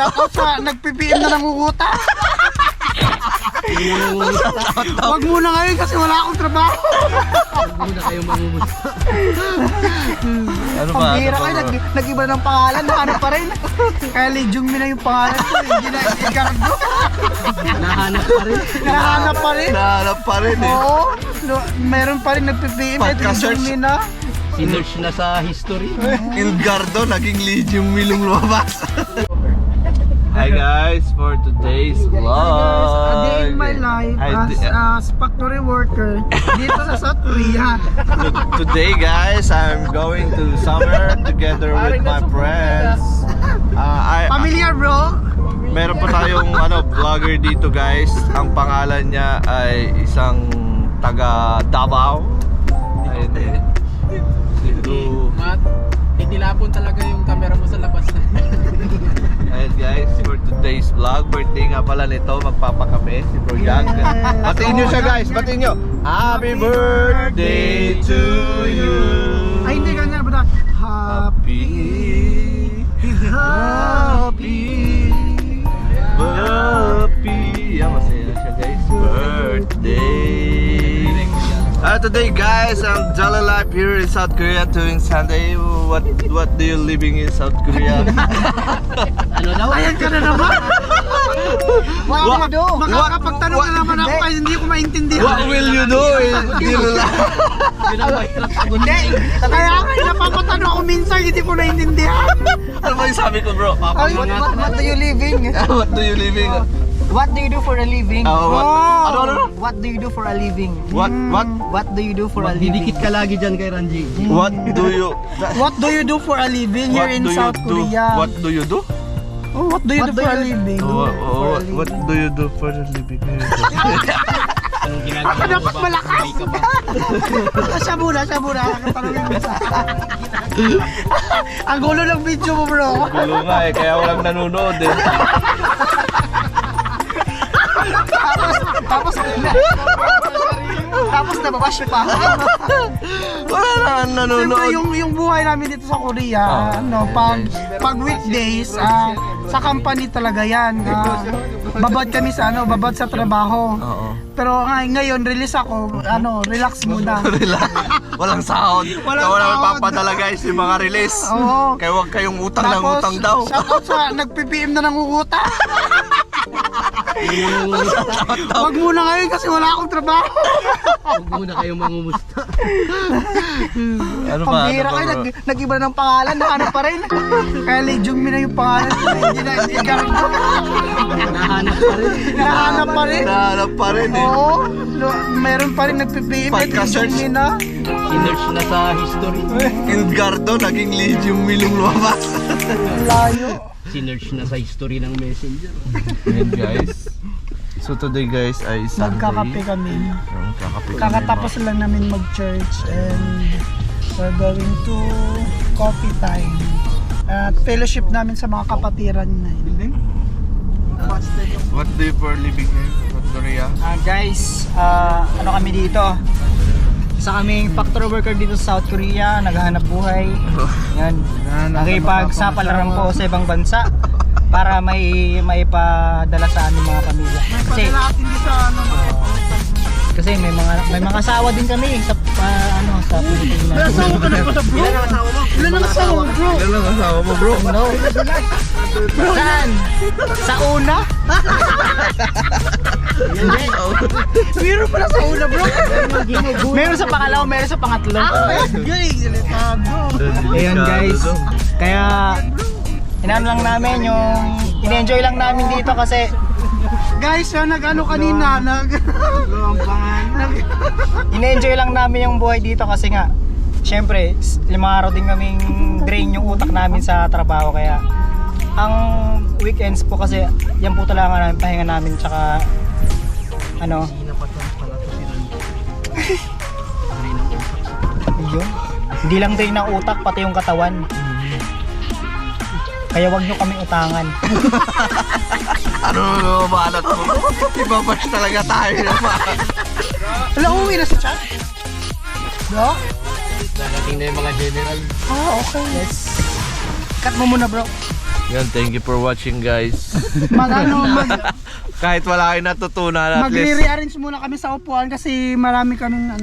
Takot sa nag-PPM na nangunguta. Wag muna ngayon kasi wala akong trabaho. Huwag muna kayong mangumusta. Ano ba? Pambira kayo, nag-iba ng pangalan, ano pa rin. Kaya Lee Jung-mi na yung pangalan ko, hindi na Edgardo. Nahanap pa rin. Nahanap pa rin. Nahanap pa rin eh. Oo, meron pa rin nag-PPM, Lee Pagka-search. Jung-mi na. Sinerch na sa history. Edgardo, naging Legion Milong lumabas. Hi guys, for today's vlog. A day in my life as factory worker dito sa South Korea. Today guys, I'm going to summer together with my friends. Familiar bro? Meron pa tayong vlogger dito guys. Ang pangalan niya ay isang taga Davao. Ayun. Mat, itilapon talaga yung camera mo sa labas na. Ayun guys, for today's vlog, birthday nga pala nito, magpapakape si Bro Yang. Batiin nyo siya guys, batiin nyo. Happy birthday to you. Ay hindi ganyan bro. Happy Yan, masaya siya guys. Birthday. Today guys, I'm Jala Life here in South Korea doing Sunday. What do you living in South Korea? Ano daw? Ayan ka na naman. Makakapagtanong na naman ako kasi hindi ko maintindihan. What will you do? Hindi lang. Hindi. Kaya nga napapatanong ako minsan hindi ko naintindihan. Ano ba yung sabi ko bro? Ay, what do you living? What do you living? What do you do for a living? Ano? What do you do for a living? What do you do for a living? Didikit ka lagi dyan kay Ranji. What do you do for a living here in South Korea? What do you do? Oh, what do you do for a living? What do you do for a living? Anong ginagawa Ako dapat ba? malakas. May ka ba? Siya muna. Nakatanongin mo sa ang gulo ng video mo bro. Gulo nga eh, kaya walang nanonood eh. Tapos nababash pa. Wala naman nanonood. Siyempre yung buhay namin dito sa Korea, pag weekdays, sa company talaga yan. Babad kami sa babad sa trabaho. Oo. Pero ngayon release ako, relax muna. Relax. Walang sahod. Walang Wala sahod. papadala guys yung mga release. Oo. Kaya huwag kayong utang ng utang daw. Shoutout sa nag-PPM na nangunguta. Wag muna ngayon kasi wala akong trabaho. Huwag muna kayong mangumusta. Ano ba? Pambira kayo, nag-iba ng pangalan, ano pa rin. Kaya Lee Jung-mi na yung pangalan ko, hindi na Edgardo. Nahanap pa rin. Nahanap pa rin. Nahanap pa rin eh. Oo, meron pa rin nag-PPM, Lee Pagka-search. Jung-mi na. Sinerch na sa history. Edgardo, naging Legion Milong lumabas. Layo. Sinerch na sa history ng messenger. Ayan guys. So today guys ay Sunday. Magkakape kami. Magkakape kami. Kakatapos lang namin mag-church and we're going to coffee time. At fellowship namin sa mga kapatiran na yun. What do you for living here? What Korea? Guys, ano kami dito? Isa kaming factory worker dito sa South Korea, naghahanap buhay. Yan. Nakipagsapalaran po sa ibang bansa para may maipadala sa aming mga pamilya. Kasi may mga asawa din kami sa sa Pilipinas. May asawa ka na ba bro? Ilan ang asawa mo? Ilan ang asawa mo bro? Ilan ang asawa mo bro? No. Saan? Sa una? Meron pala sa una bro. Meron sa pangalawa, meron sa pangatlo. Ayan guys. Kaya inano lang namin yung in-enjoy lang namin dito kasi guys, nag-ano kanina, in-enjoy lang namin yung buhay dito kasi nga syempre, 5 araw din kaming drain yung utak namin sa trabaho kaya ang weekends po kasi yan po talaga namin pahinga namin tsaka yun. Hindi lang drain ng utak pati yung katawan. Kaya wag nyo kami utangan. Ano banat mo? Ibabash talaga tayo naman. Wala, uwi na sa chat? Bro? Darating na yung mga general. Okay. Let's cut mo muna bro. Yan, thank you for watching guys. Kahit wala kayong natutunan at least magre-rearrange muna kami sa upuan kasi marami kaming